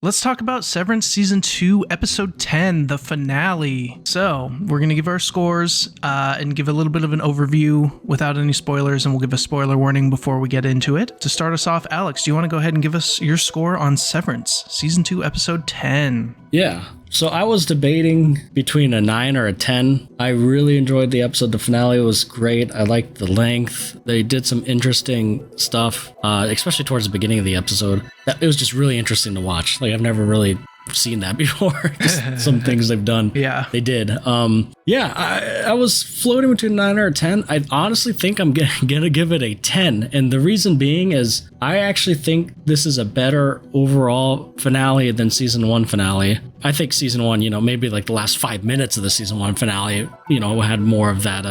Let's talk about Severance Season 2, Episode 10, the finale. So, we're going to give our scores and give a little bit of an overview without any spoilers, and we'll give a spoiler warning before we get into it. To start us off, Alex, do you want to go ahead and give us your score on Severance Season 2, Episode 10? Yeah. So I was debating between a 9 or a 10. I really enjoyed the episode. The finale was great. I liked the length. They did some interesting stuff, especially towards the beginning of the episode. It was just really interesting to watch. Like, I've never really seen that before. Just some things they've done. Yeah. They did. I was floating between a 9 or a 10. I honestly think I'm gonna give it a 10. And the reason being is I actually think this is a better overall finale than season 1 finale. I think season 1, maybe like the last 5 minutes of the season 1 finale, had more of that,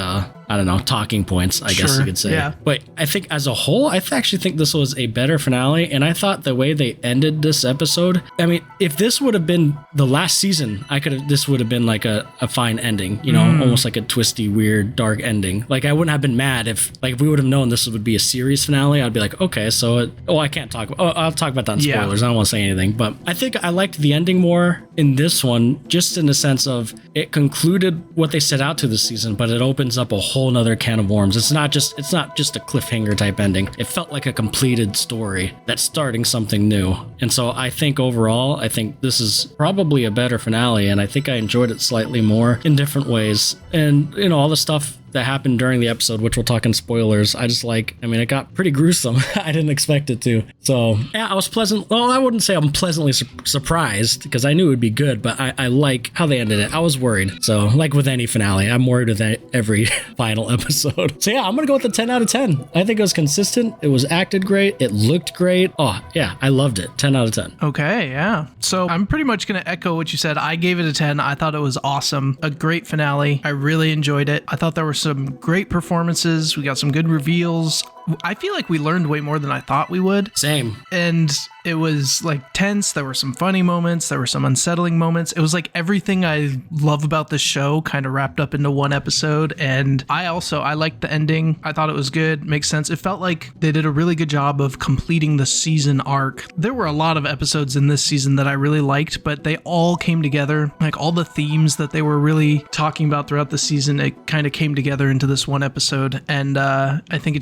talking points, I guess you could say. Yeah. But I think as a whole, I actually think this was a better finale. And I thought the way they ended this episode, I mean, if this would have been the last season, this would have been like a fine ending, almost like a twisty, weird, dark ending. Like, I wouldn't have been mad if we would have known this would be a series finale. I'd be like, okay, so I can't talk. I'll talk about that in spoilers. I don't want to say anything, but I think I liked the ending more in this one, just in the sense of it concluded what they set out to this season, but it opens up a whole nother can of worms. It's not just a cliffhanger type ending. It felt like a completed story that's starting something new. And so I think overall, I think this is probably a better finale, and I think I enjoyed it slightly more in different ways. And all the stuff that happened during the episode, which we'll talk in spoilers, it got pretty gruesome. I didn't expect it to. So yeah, I was I wouldn't say I'm pleasantly surprised, because I knew it would be good, but I like how they ended it. I was worried. So like with any finale, I'm worried with every final episode. So yeah, I'm gonna go with a 10 out of 10. I think it was consistent. It was acted great. It looked great. Oh yeah, I loved it. 10 out of 10. Okay, yeah. So I'm pretty much gonna echo what you said. I gave it a 10. I thought it was awesome. A great finale. I really enjoyed it. I thought there were some great performances. We got some good reveals. I feel like we learned way more than I thought we would. Same. And it was like tense. There were some funny moments. There were some unsettling moments. It was like everything I love about this show kind of wrapped up into one episode. And I liked the ending. I thought it was good. Makes sense. It felt like they did a really good job of completing the season arc. There were a lot of episodes in this season that I really liked, but they all came together. Like all the themes that they were really talking about throughout the season, it kind of came together into this one episode. And I think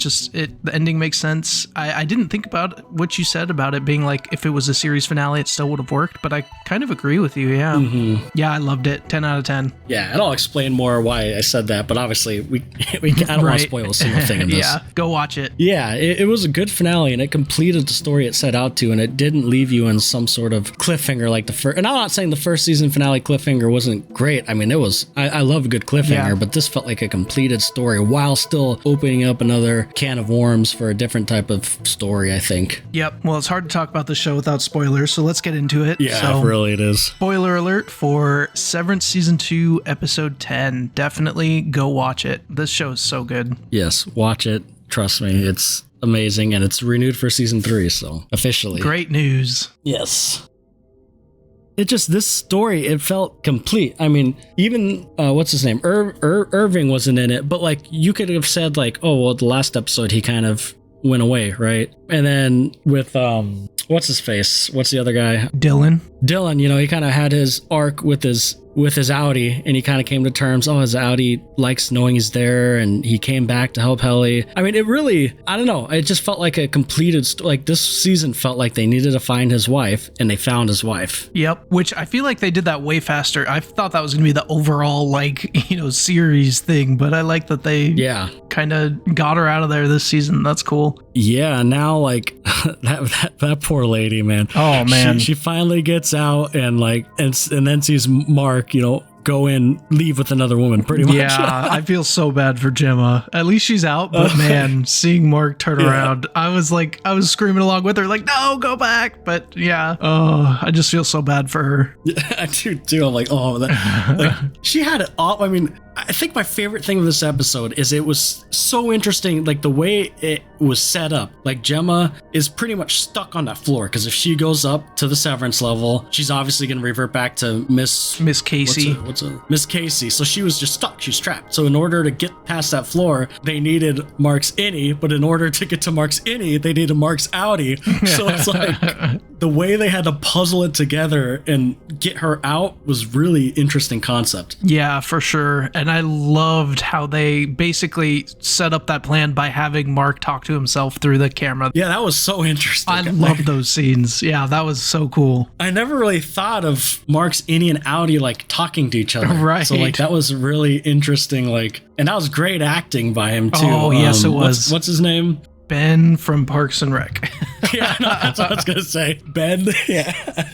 the ending makes sense. I didn't think about what you said about it being like, if it was a series finale, it still would have worked, but I kind of agree with you. Yeah. Mm-hmm. Yeah, I loved it. 10 out of 10. Yeah, and I'll explain more why I said that, but obviously I don't want to spoil a single thing in this. Yeah, go watch it. Yeah, it was a good finale, and it completed the story it set out to, and it didn't leave you in some sort of cliffhanger like the first. And I'm not saying the first season finale cliffhanger wasn't great. I mean, it was. I love a good cliffhanger, but this felt like a completed story while still opening up another can of worms for a different type of story, I think. Yep. Well, it's hard to talk about the show without spoilers, so let's get into it. Yeah, really it is. Spoiler alert for Severance Season 2, Episode 10. Definitely go watch it. This show is so good. Yes, watch it. Trust me, it's amazing, and it's renewed for Season 3, so officially. Great news. Yes. This story, it felt complete. I mean, even, what's his name? Irving wasn't in it, but like, you could have said like, oh, well, the last episode, he kind of went away, right? And then with, what's his face? What's the other guy? Dylan, he kind of had his arc with his Audi, and he kind of came to terms, his Audi likes knowing he's there, and he came back to help Helly. I mean, it really, I don't know, it just felt like a completed, like this season felt like they needed to find his wife, and they found his wife. Yep, which I feel like they did that way faster. I thought that was going to be the overall, series thing, but I like that they kind of got her out of there this season. That's cool. Yeah, now, that poor lady, man. Oh, man. She finally gets out, and then sees Mark, go in, leave with another woman, pretty much. Yeah, I feel so bad for Gemma. At least she's out, but man, seeing Mark turn around, I was screaming along with her, like, no, go back. But yeah, I just feel so bad for her. I do too. I'm like, she had it all. I mean, I think my favorite thing of this episode is it was so interesting, like the way it was set up. Like Gemma is pretty much stuck on that floor, because if she goes up to the Severance level, she's obviously going to revert back to Miss Casey. Miss Casey. So she was just stuck. She's trapped. So in order to get past that floor, they needed Mark's innie, but in order to get to Mark's innie, they needed Mark's Audi. So it's like the way they had to puzzle it together and get her out was really interesting concept. Yeah, for sure. And I loved how they basically set up that plan by having Mark talk to himself through the camera. Yeah, that was so interesting. I love those scenes. Yeah, that was so cool. I never really thought of Mark's innie and outie like talking to each other. Right. So like that was really interesting. Like, and that was great acting by him too. Oh, yes, it was. What's his name? Ben from Parks and Rec. Yeah, no, that's what I was gonna say. Ben. Yeah.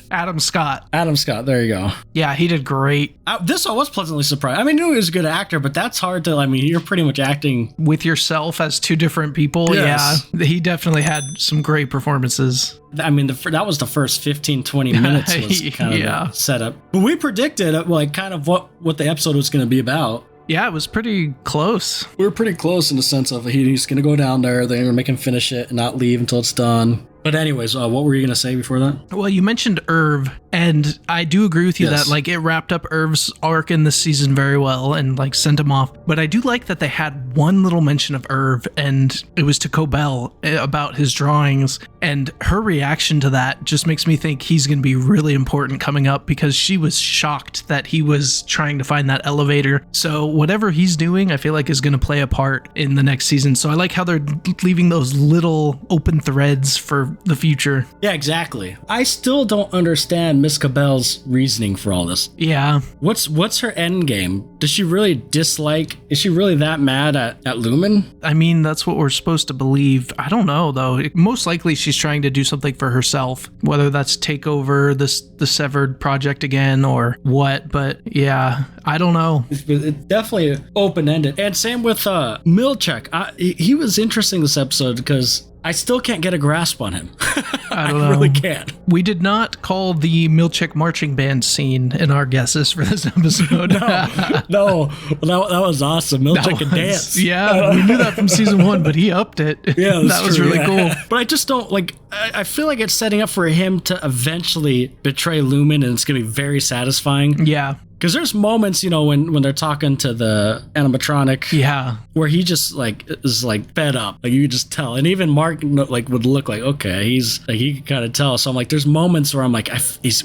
Adam Scott. Adam Scott. There you go. Yeah, he did great. This I was pleasantly surprised. I mean, I knew he was a good actor, but that's hard to. I mean, you're pretty much acting with yourself as two different people. Yes. Yeah, he definitely had some great performances. I mean, that was the first 15, 20 minutes was kind of the setup. But we predicted like kind of what the episode was going to be about. Yeah, it was pretty close. We were pretty close in the sense of he's going to go down there, they're going to make him finish it and not leave until it's done. But anyways, what were you going to say before that? Well, you mentioned Irv, and I do agree with you Yes. that like it wrapped up Irv's arc in this season very well and like sent him off. But I do like that they had one little mention of Irv, and it was to Cobell about his drawings, and her reaction to that just makes me think he's going to be really important coming up because she was shocked that he was trying to find that elevator. So whatever he's doing, I feel like is going to play a part in the next season. So I like how they're leaving those little open threads for the future. Yeah, exactly. I still don't understand Miss Cabell's reasoning for all this. Yeah. What's her end game? Does she really dislike? Is she really that mad at Lumon? I mean, that's what we're supposed to believe. I don't know though. Most likely she's trying to do something for herself, whether that's take over the Severed project again or what. But yeah, I don't know. It's definitely open-ended. And same with Milchek. He was interesting this episode because I still can't get a grasp on him. I don't know. really can't. We did not call the Milchek marching band scene in our guesses for this episode. No, that was awesome. Milchek can dance. Yeah, we knew that from season 1, but he upped it. Yeah, that was true, really cool. But I just don't like. I feel like it's setting up for him to eventually betray Lumon, and it's going to be very satisfying. Yeah. Because there's moments, when they're talking to the animatronic, yeah, where he just like is like fed up, like you could just tell, and even Mark like would look like, okay, he's like he could kind of tell. So I'm like, there's moments where I'm like,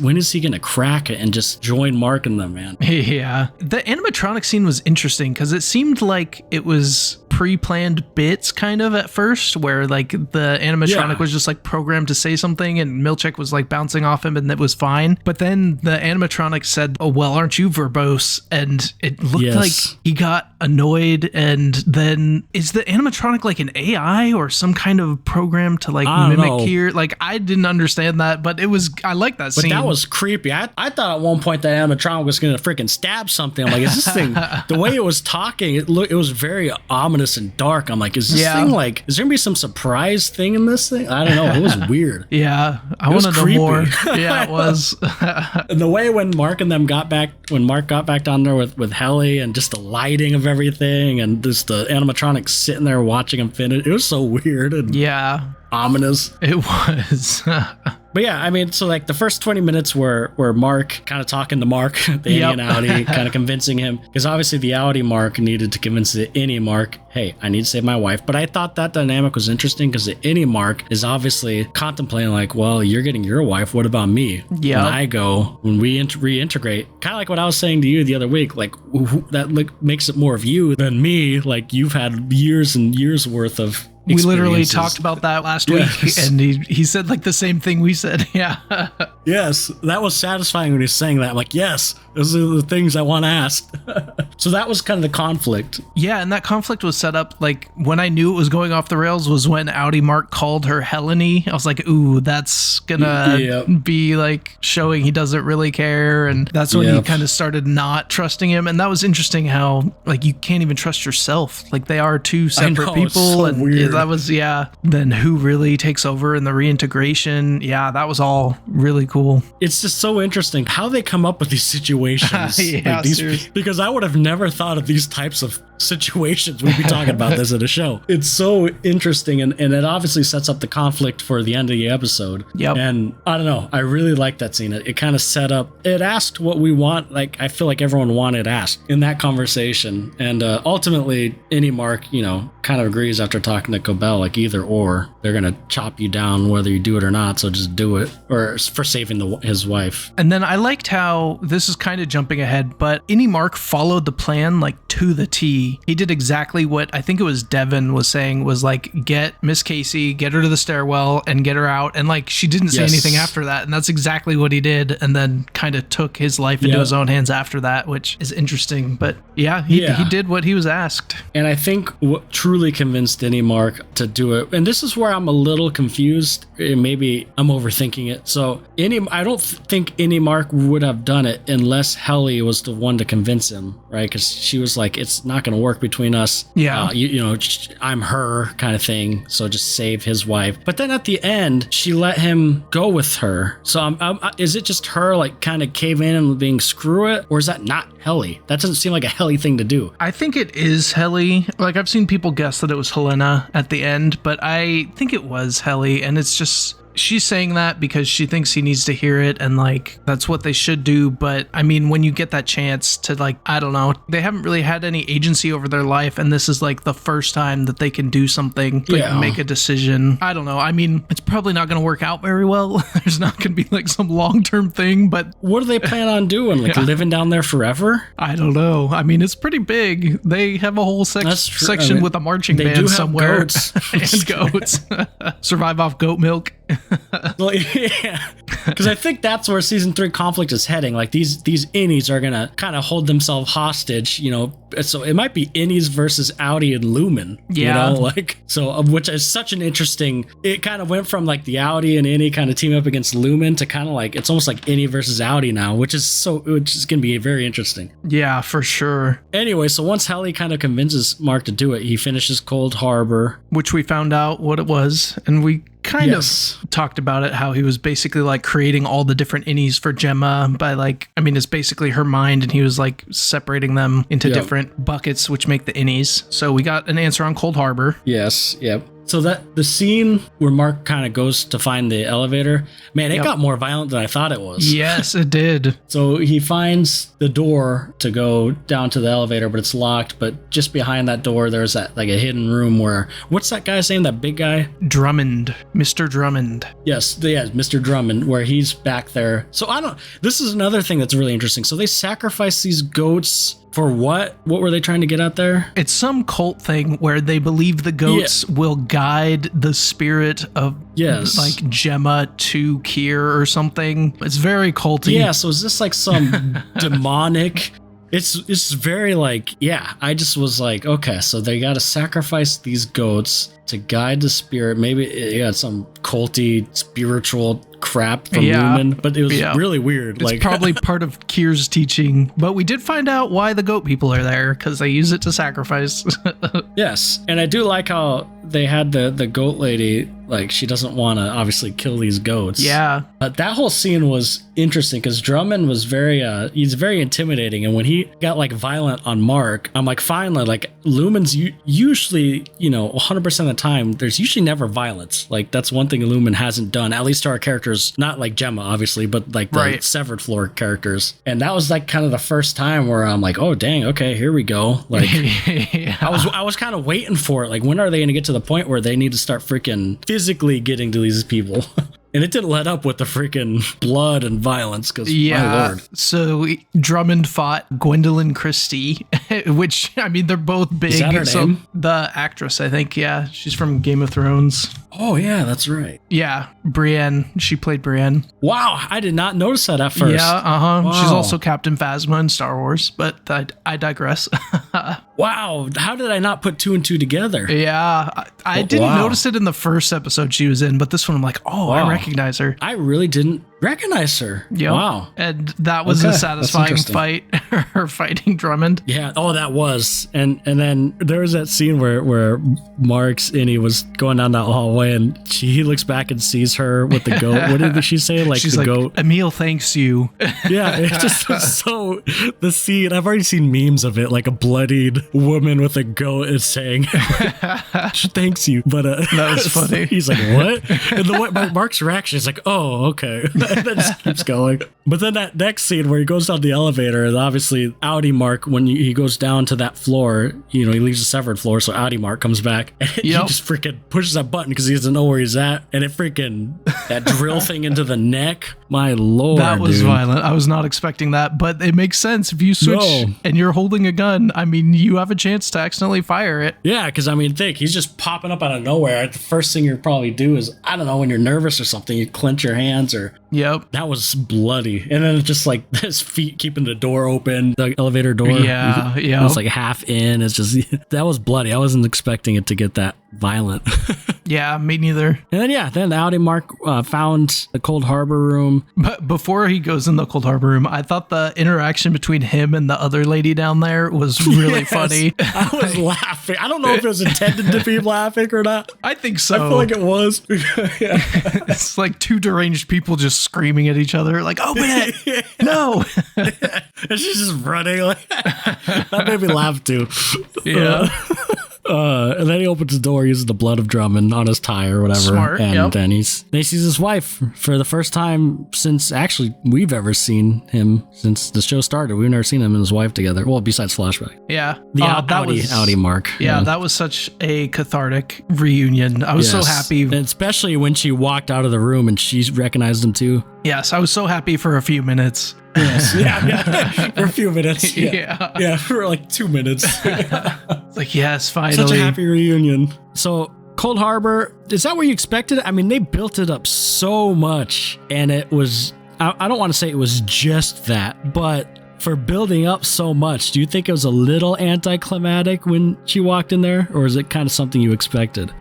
when is he gonna crack it and just join Mark and them, man? Yeah, the animatronic scene was interesting because it seemed like it was pre-planned bits kind of at first, where like the animatronic was just like programmed to say something, and Milchek was like bouncing off him, and it was fine. But then the animatronic said, "Oh well, aren't you verbose?" And it looked like he got annoyed. And then is the animatronic like an AI or some kind of program to like mimic here? Like I didn't understand that, but it was, I like that scene. But that was creepy. I thought at one point that animatronic was gonna freaking stab something. I'm like, is this thing, the way it was talking, it was very ominous and dark. I'm like, is this thing like, is there gonna be some surprise thing in this thing? I don't know. It was weird. Yeah, I want to know more. Yeah, it was. And the way when Mark and them got back, when Mark got back down there with Helly, and just the lighting of everything, and just the animatronic sitting there watching him finish, it was so weird and ominous. It was. But yeah, I mean, so like the first 20 minutes were Mark kind of talking to Mark, the innie and outie, kind of convincing him, because obviously the outie Mark needed to convince the innie Mark, hey, I need to save my wife. But I thought that dynamic was interesting because the innie Mark is obviously contemplating like, well, you're getting your wife, what about me? Yeah. When we reintegrate, kind of like what I was saying to you the other week, like that makes it more of you than me. Like you've had years and years worth of we literally talked about that last week, and he said like the same thing we said. Yeah. Yes, that was satisfying when he was saying that. I'm like, yes, those are the things I want to ask. So that was kind of the conflict. Yeah, and that conflict was set up like when I knew it was going off the rails was when Outie Mark called her Heleny. I was like, ooh, that's gonna be like showing he doesn't really care, and that's when he kind of started not trusting him. And that was interesting how like you can't even trust yourself. Like they are two separate people, so and weird. That was then who really takes over in the reintegration. Yeah, that was all really cool. It's just so interesting how they come up with these situations. Because I would have never thought of these types of situations we'd be talking about this in a show. It's so interesting, and it obviously sets up the conflict for the end of the episode. Yep. And I don't know, I really like that scene. It kind of set up, it asked what we want, like I feel like everyone wanted asked in that conversation. And ultimately, Innie Mark, you know, kind of agrees after talking to Cobell, like either or, they're gonna chop you down whether you do it or not, so just do it, or for saving his wife. And then I liked how, this is kind of jumping ahead, but Innie Mark followed the plan like to the T. He did exactly what I think it was Devin was saying, was like, get Miss Casey, get her to the stairwell and get her out. And like, she didn't say anything after that. And that's exactly what he did. And then kind of took his life into his own hands after that, which is interesting. But yeah, he did what he was asked. And I think what truly convinced Innie Mark to do it, and this is where I'm a little confused, maybe I'm overthinking it. So I don't think Innie Mark would have done it unless Helly was the one to convince him, right? Because she was like, it's not going to work between us. Yeah. You know, I'm her kind of thing. So just save his wife. But then at the end, she let him go with her. So is it just her like kind of caving in and being screw it? Or is that not Helly? That doesn't seem like a Helly thing to do. I think it is Helly. Like, I've seen people guess that it was Helena at the end, but I think it was Helly. And it's just, she's saying that because she thinks he needs to hear it, and like that's what they should do. But I mean, when you get that chance to, like, I don't know, they haven't really had any agency over their life, and this is like the first time that they can do something, like make a decision. I don't know. I mean, it's probably not going to work out very well. There's not going to be like some long-term thing, but what do they plan on doing? Like living down there forever? I don't know. I mean, it's pretty big. They have a whole section with a marching band somewhere. Goats. And goats. Survive off goat milk. Well, yeah, because I think that's where season 3 conflict is heading. Like these innies are gonna kind of hold themselves hostage, you know. So it might be innies versus Audi and Lumen, you know, like, so, which is such an interesting, it kind of went from like the Audi and Innie kind of team up against Lumen to kind of like, it's almost like Innie versus Audi now, which is gonna be very interesting. Yeah, for sure. Anyway, so once Helly kind of convinces Mark to do it, he finishes Cold Harbor, which we found out what it was, and we kind of talked about it, how he was basically like creating all the different innies for Gemma by like, I mean, it's basically her mind, and he was like separating them into different buckets, which make the innies. So we got an answer on Cold Harbor. Yes. Yep. So that the scene where Mark kind of goes to find the elevator, man, it got more violent than I thought it was. Yes, it did. So he finds the door to go down to the elevator, but it's locked. But just behind that door, there's that like a hidden room where, what's that guy's name? That big guy? Drummond. Mr. Drummond. Yes, Mr. Drummond, where he's back there. So this is another thing that's really interesting. So they sacrifice these goats for what? What were they trying to get at there? It's some cult thing where they believe the goats will guide the spirit of like Gemma to Kier or something. It's very culty. Yeah, so is this like some demonic? It's very like, I just was like, okay, so they got to sacrifice these goats to guide the spirit. Maybe it's some culty spiritual crap from Lumen, but it was really weird. It's probably part of Kier's teaching, but we did find out why the goat people are there, because they use it to sacrifice. Yes, and I do like how they had the goat lady, like, she doesn't want to obviously kill these goats. Yeah. That whole scene was interesting because Drummond was he's very intimidating, and when he got like violent on Mark, I'm like, finally, like, Lumen's usually, 100% of the time, there's usually never violence. Like, that's one thing Lumen hasn't done, at least to our characters, not like Gemma, obviously, but like the Severed Floor characters. And that was like kind of the first time where I'm like, oh, dang, okay, here we go. Like, I was kind of waiting for it. Like, when are they going to get to the point where they need to start freaking physically getting to these people? And it didn't let up with the freaking blood and violence, because my lord. So Drummond fought Gwendolyn Christie, which, I mean, they're both big. Is that her name? The actress, I think, she's from Game of Thrones. Oh, yeah, that's right. Yeah, Brienne. She played Brienne. Wow, I did not notice that at first. Yeah, Wow. She's also Captain Phasma in Star Wars, but I digress. Wow, how did I not put 2 and 2 together? Yeah, I didn't notice it in the first episode she was in, but this one I'm like, I recognize her. I really didn't recognized her. Yep. Wow. And that was a satisfying fight, her fighting Drummond. Yeah. Oh, that was. And then there was that scene where Mark's Innie was going down that hallway and he looks back and sees her with the goat. What did she say? Like, she's the like, goat. Emil thanks you. Yeah. It just was so, the scene, I've already seen memes of it, like a bloodied woman with a goat is saying, thanks you. But that was funny. He's like, what? And Mark's reaction is like, oh, okay. And then just keeps going. But then that next scene where he goes down the elevator, and obviously Audi Mark, when he goes down to that floor, he leaves the severed floor, so Audi Mark comes back and he just freaking pushes that button because he doesn't know where he's at, and it freaking, that drill thing into the neck. My lord, that was violent. I was not expecting that, but it makes sense. If you switch and you're holding a gun, I mean, you have a chance to accidentally fire it. Yeah, because I mean, think, he's just popping up out of nowhere. The first thing you'd probably do is, I don't know, when you're nervous or something, you clench your hands or... Yep. That was bloody. And then it's just like his feet keeping the door open, the elevator door. Yeah. It's like half in. It's just, that was bloody. I wasn't expecting it to get that violent. Yeah, me neither. And then, then Audi Mark found the Cold Harbor room. But before he goes in the Cold Harbor room, I thought the interaction between him and the other lady down there was really funny. I was laughing. I don't know if it was intended to be laughing or not. I think so. I feel like it was. It's like two deranged people just screaming at each other, like, open it! No! And she's just running. Like, that made me laugh too. Yeah. And then he opens the door, uses the blood of Drummond on his tie or whatever. Smart, and then he sees his wife for the first time since actually we've ever seen him since the show started. We've never seen him and his wife together. Well, besides flashback. Yeah. Audi Mark. Yeah, that was such a cathartic reunion. I was so happy. And especially when she walked out of the room and she recognized him too. Yes, I was so happy for a few minutes. Yes. Yeah. For a few minutes. Yeah, for like 2 minutes. It's like, yes, finally. Such a happy reunion. So, Cold Harbor, is that what you expected? I mean, they built it up so much, and it was, I don't want to say it was just that, but for building up so much, do you think it was a little anticlimactic when she walked in there, or is it kind of something you expected?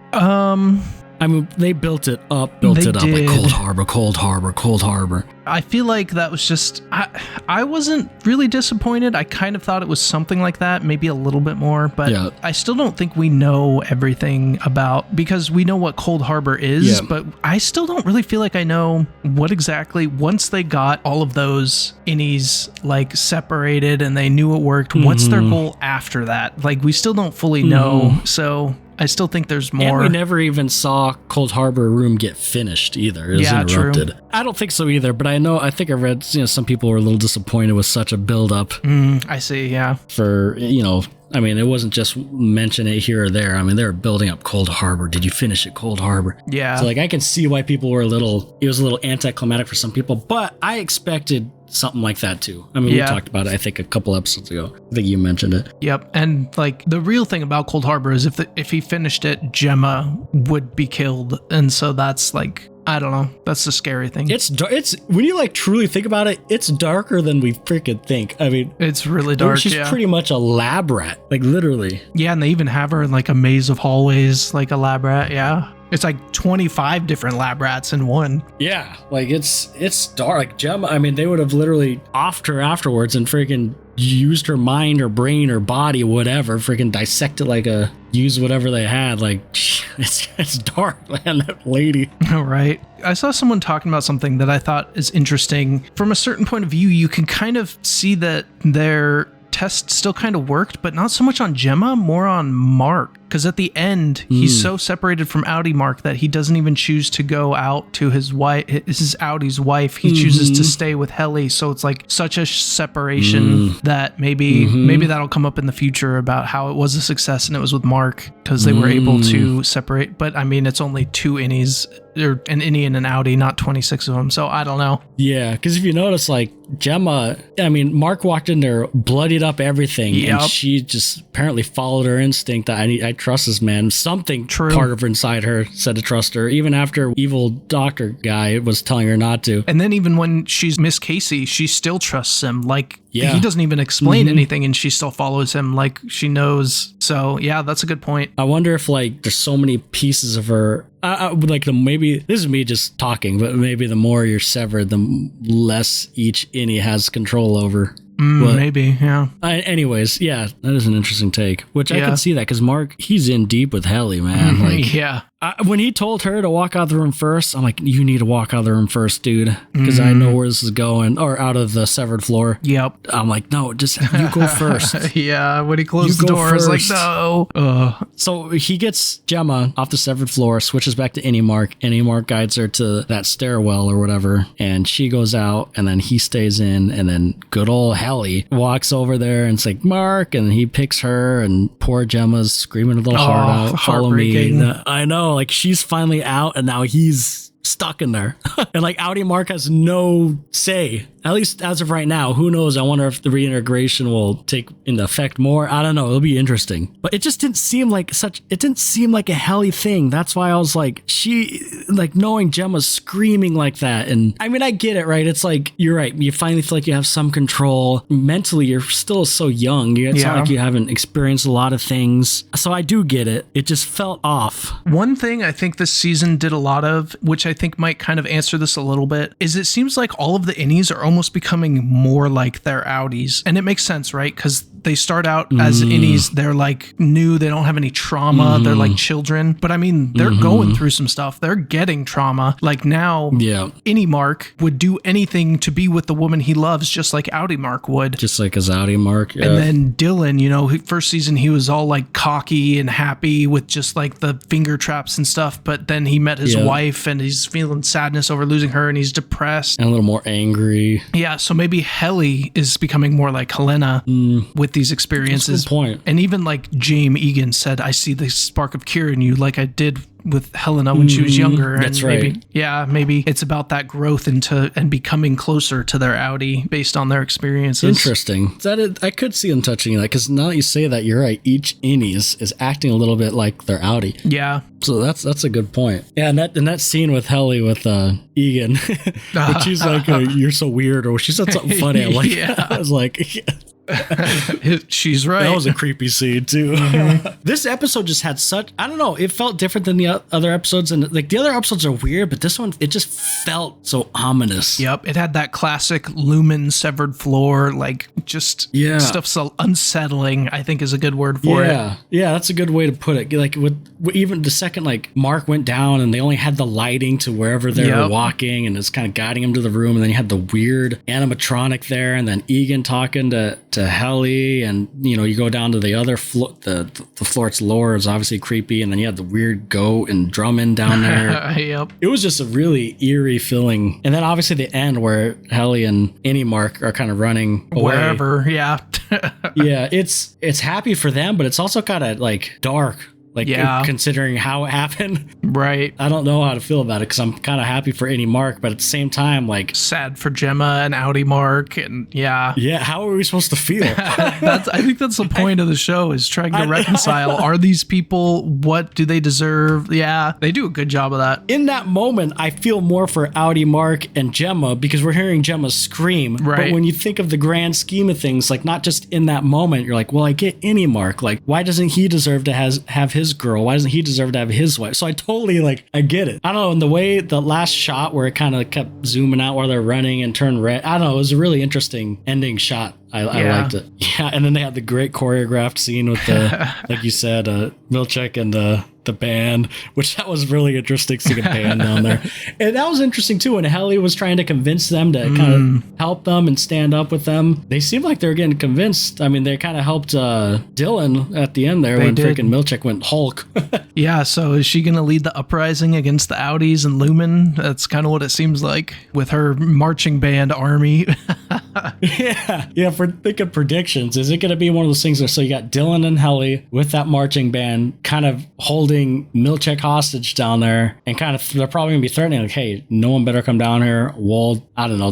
I mean, they built it up like Cold Harbor, Cold Harbor, Cold Harbor. I feel like that was just, I wasn't really disappointed. I kind of thought it was something like that, maybe a little bit more, but I still don't think we know everything about, because we know what Cold Harbor is, but I still don't really feel like I know what exactly, once they got all of those innies like separated and they knew it worked, what's their goal after that? Like, we still don't fully know, so... I still think there's more. And we never even saw Cold Harbor room get finished either. It was interrupted. True. I don't think so either, but I think I read, some people were a little disappointed with such a build-up. I see, yeah. For, I mean, it wasn't just mention it here or there. I mean, they were building up Cold Harbor. Did you finish it, Cold Harbor? Yeah. So, like, I can see why people were it was a little anticlimactic for some people, but I expected something like that too. I mean, we talked about it, I think, a couple episodes ago. I think you mentioned it. Yep. And like the real thing about Cold Harbor is if he finished it, Gemma would be killed. And so that's like, I don't know. That's the scary thing. It's when you like truly think about it, it's darker than we freaking think. I mean, it's really dark. She's pretty much a lab rat, like literally. Yeah. And they even have her in like a maze of hallways, like a lab rat. Yeah. It's like 25 different lab rats in one. Yeah, like it's dark. Like Gemma, I mean, they would have literally offed her afterwards and freaking used her mind or brain or body, whatever, freaking dissected use whatever they had. Like, it's dark, man, that lady. All right. I saw someone talking about something that I thought is interesting. From a certain point of view, you can kind of see that their test still kind of worked, but not so much on Gemma, more on Mark. Because at the end, he's so separated from Audi Mark that he doesn't even choose to go out to his wife. This is Audi's wife. He chooses to stay with Helly. So it's like such a separation that maybe that'll come up in the future about how it was a success and it was with Mark because they were able to separate. But I mean, it's only two innies, or an innie and an Audi, not 26 of them. So I don't know. Yeah, because if you notice, like Gemma, I mean, Mark walked in there bloodied up everything. Yep. And she just apparently followed her instinct that I trust this man. Something part of her inside her said to trust her, even after evil doctor guy was telling her not to. And then even when she's Miss Casey, she still trusts him. Like, Yeah. he doesn't even explain anything and she still follows him like she knows. So yeah, that's a good point. I wonder if like there's so many pieces of her. Maybe this is me just talking, but maybe the more you're severed, the less each innie has control over. Maybe, yeah. Anyways, yeah, that is an interesting take. Which I can see that because Mark, he's in deep with Helly, man. Like, yeah. When he told her to walk out of the room first, I'm like, you need to walk out of the room first, dude, because I know where this is going, or out of the severed floor. Yep. I'm like, no, just you go first. Yeah, when he closed the door, I was like, no. So he gets Gemma off the severed floor, switches back to Innie Mark. Innie Mark guides her to that stairwell or whatever, and she goes out, and then he stays in, and then good old Helly walks over there and it's like, Mark, and he picks her, and poor Gemma's screaming her little heart out, follow me. I know, like she's finally out, and now he's stuck in there. And like Outie Mark has no say, at least as of right now. Who knows? I wonder if the reintegration will take into effect more. I don't know. It'll be interesting. But it just didn't seem like a Helly thing. That's why I was like, knowing Gemma's screaming like that. And I mean, I get it, right? It's like, you're right. You finally feel like you have some control. Mentally, you're still so young. It's not like you haven't experienced a lot of things. So I do get it. It just felt off. One thing I think this season did a lot of, which I think might kind of answer this a little bit, is it seems like all of the innies are almost becoming more like their outies. And it makes sense, right? Because they start out as innies, they're like new, they don't have any trauma, they're like children. But I mean, they're going through some stuff, they're getting trauma. Like now, Innie Mark would do anything to be with the woman he loves, just like Outie Mark would. Just like his Outie Mark, yeah. And then Dylan, you know, first season he was all like cocky and happy with just like the finger traps and stuff. But then he met his wife and he's feeling sadness over losing her and he's depressed. And a little more angry. Yeah, so maybe Helly is becoming more like Helena with these experiences. That's a good point. And even like Jaime Egan said, I see the spark of cure in you like I did with Helena when she was younger. That's and right. Maybe it's about that growth and becoming closer to their outie based on their experiences. Interesting. I could see them touching that because now that you say that, you're right. Each innie is acting a little bit like their outie. Yeah. So that's a good point. Yeah, and that scene with Helly with Egan, where she's like, "You're so weird," or she said something funny. I'm like, I was like. She's right. That was a creepy scene too. This episode just had I don't know, it felt different than the other episodes, and like the other episodes are weird, but this one, it just felt so ominous. Yep, it had that classic Lumon severed floor, like just stuff so unsettling, I think is a good word for it. Yeah, that's a good way to put it. Like with even the second like Mark went down and they only had the lighting to wherever they were walking and it's kind of guiding him to the room, and then you had the weird animatronic there, and then Egan talking to Helly, and you know, you go down to the other floor, the floor it's lower is obviously creepy, and then you had the weird goat and Drummond down there. Yep. It was just a really eerie feeling. And then obviously the end where Helly and Innie Mark are kind of running away. Wherever, yeah. Yeah, it's happy for them, but it's also kind of like dark. Like, considering how it happened. Right. I don't know how to feel about it because I'm kind of happy for Innie Mark, but at the same time, like... sad for Gemma and Outie Mark, and Yeah, how are we supposed to feel? I think that's the point of the show, is trying to reconcile. Are these people, what do they deserve? Yeah, they do a good job of that. In that moment, I feel more for Outie Mark and Gemma because we're hearing Gemma scream. Right. But when you think of the grand scheme of things, like not just in that moment, you're like, well, I get Innie Mark. Like, why doesn't he deserve to have his girl? Why doesn't he deserve to have his wife? So I totally I get it. I don't know, in the way the last shot where it kind of kept zooming out while they're running and turned red, I don't know, it was a really interesting ending shot. I liked it. Yeah, and then they had the great choreographed scene with the, like you said, Milchek and the band, which that was really interesting, seeing a band down there. And that was interesting too, when Helly was trying to convince them to kind of help them and stand up with them. They seemed like they were getting convinced. I mean, they kind of helped Dylan at the end there when freaking Milchek went Hulk. Yeah, so is she going to lead the uprising against the Outies and Lumon? That's kind of what it seems like with her marching band army. Yeah, for thinking predictions, is it going to be one of those things where so you got Dylan and Helly with that marching band kind of holding Milchek hostage down there, and kind of they're probably going to be threatening like, hey, no one better come down here. Well, I don't know,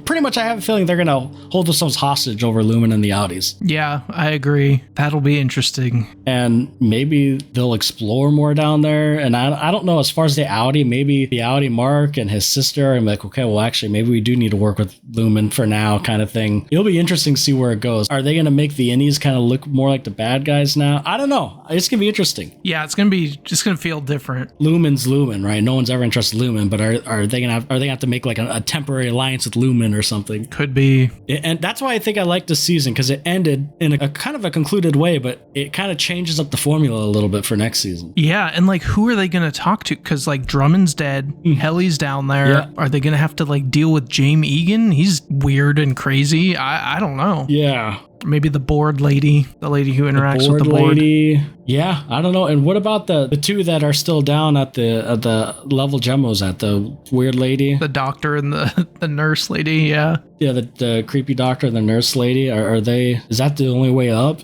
pretty much I have a feeling they're going to hold themselves hostage over Lumen and the Audis. Yeah, I agree. That'll be interesting. And maybe they'll explore more down there. And I don't know, as far as the Audi, maybe the Audi Mark and his sister, I'm like, okay, well, actually, maybe we do need to work with Lumen for now, kind of thing. It'll be interesting to see where it goes. Are they going to make the Innies kind of look more like the bad guys now? I don't know. It's going to be interesting. Yeah, it's going to feel different. Lumen's Lumen, right? No one's ever interested in Lumen, but are they going to have to make like a temporary alliance with Lumen or something? Could be. And that's why I think I like this season, because it ended in a kind of a concluded way, but it kind of changes up the formula a little bit for next season. Yeah, and like, who are they going to talk to? Because like Drummond's dead, Helly's down there. Yeah. Are they going to have to like deal with Jaime Egan? He's weird and crazy. I don't know. Yeah. Maybe the board lady, the lady who interacts with the board. Lady. Yeah, I don't know. And what about the two that are still down at the level Gemmo's at, the weird lady? The doctor and the nurse lady, yeah. Yeah, the creepy doctor and the nurse lady. Is that the only way up?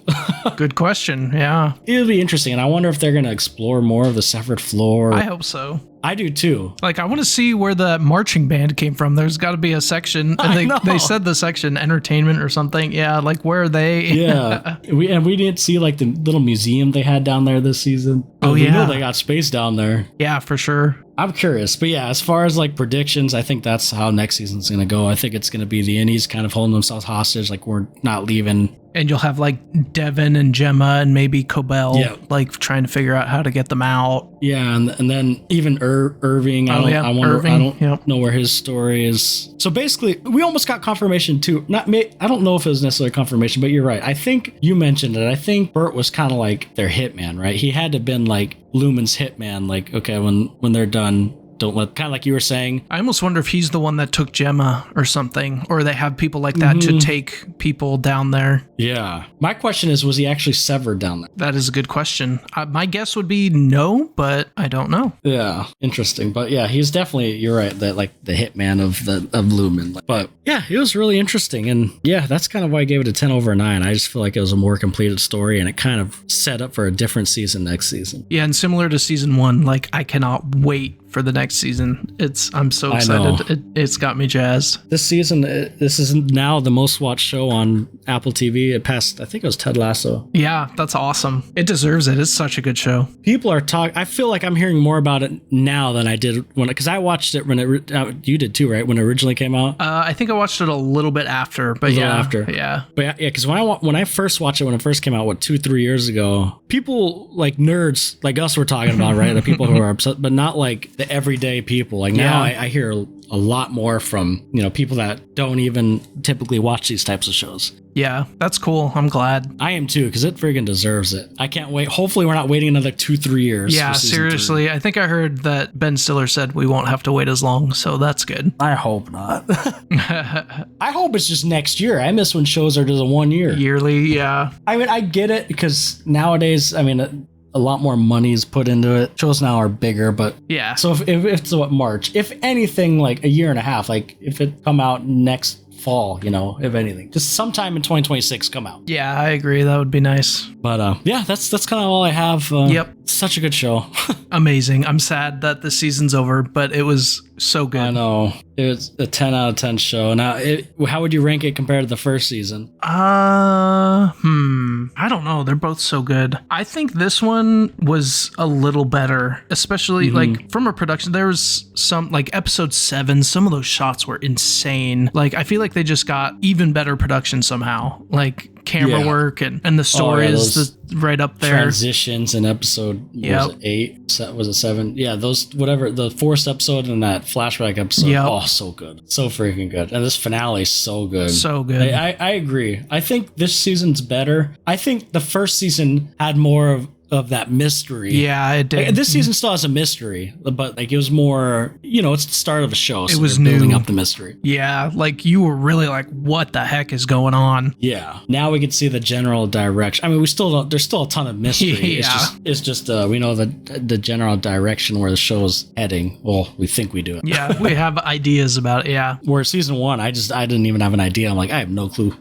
Good question, yeah. It'll be interesting, and I wonder if they're going to explore more of the severed floor. I hope so. I do too. Like, I want to see where the marching band came from. There's got to be a section. And they said the section entertainment or something. Yeah, like, where are they? Yeah. we didn't see like the little museum they had down there this season. Oh, we yeah. know they got space down there. Yeah, for sure. I'm curious. But yeah, as far as like predictions, I think that's how next season's going to go. I think it's going to be the Innies kind of holding themselves hostage. Like, we're not leaving. And you'll have like Devin and Gemma and maybe Cobell, like trying to figure out how to get them out. Yeah, and then even Irving. I don't know where his story is. So basically, we almost got confirmation too. I don't know if it was necessarily confirmation, but you're right. I think you mentioned it. I think Bert was kind of like their hitman, right? He had to have been like Lumen's hitman. Like, okay, when they're done, don't let, kind of like you were saying. I almost wonder if he's the one that took Gemma or something, or they have people like that to take people down there. Yeah. My question is, was he actually severed down there? That is a good question. My guess would be no, but I don't know. Yeah. Interesting. But yeah, he's definitely, you're right, that like the hitman of Lumen. But yeah, it was really interesting. And yeah, that's kind of why I gave it a 10 over 9. I just feel like it was a more completed story, and it kind of set up for a different season next season. Yeah. And similar to season 1, like, I cannot wait for the next season. I'm so excited. It's got me jazzed. This season, this is now the most watched show on Apple TV. It passed, I think it was Ted Lasso. Yeah, that's awesome. It deserves it. It's such a good show. People are talking. I feel like I'm hearing more about it now than I did because I watched it when you did too, right? When it originally came out. I think I watched it a little bit after, but yeah. But yeah, because when I first watched it, when it first came out, 2-3 years ago, people like nerds like us were talking about, right? The people who are upset, but not like the everyday people. Like now I hear a lot more from, people that don't even typically watch these types of shows. Yeah, that's cool. I'm glad. I am too, because it friggin' deserves it. I can't wait. Hopefully we're not waiting another 2-3 years. Yeah, seriously. 3. I think I heard that Ben Stiller said we won't have to wait as long, so that's good. I hope not. I hope it's just next year. I miss when shows are just a 1 year. Yearly, yeah. I mean, I get it, because nowadays, a lot more money is put into it. Shows now are bigger, but yeah. So if it's March, if anything, like a year and a half, like if it come out next fall, if anything, just sometime in 2026 come out. Yeah, I agree. That would be nice. But yeah, that's kind of all I have. Yep. Such a good show. Amazing. I'm sad that the season's over, but it was so good. I know. It was a 10 out of 10 show. Now, how would you rank it compared to the first season? I don't know. They're both so good. I think this one was a little better, especially like from a production. There was some like episode 7. Some of those shots were insane. Like, I feel like they just got even better production somehow. Like camera work and the story is right up there. Transitions in episode was it 8? Was it 7? Yeah, those whatever the forced episode and that flashback episode. Yep. Oh, so good, so freaking good, and this finale is so good, so good. I agree. I think this season's better. I think the first season had more of that mystery. Yeah, it did. Like, this season still has a mystery, but like it was more, it's the start of a show, so it was building up the mystery. Yeah, like you were really like, what the heck is going on? Yeah. Now we can see the general direction. I mean, there's still a ton of mystery. Yeah. It's just we know the general direction where the show is heading. Well, we think we do. Yeah, we have ideas about it. Yeah. Where season 1, I didn't even have an idea. I'm like, I have no clue.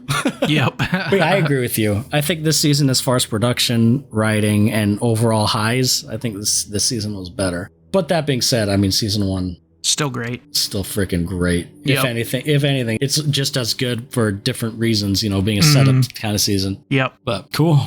Yep. But yeah, I agree with you. I think this season, as far as production, writing, and overall highs, I think this season was better. But that being said, season 1 Still great. Still freaking great. Yep. If anything, it's just as good for different reasons, being a setup kind of season. Yep. But cool.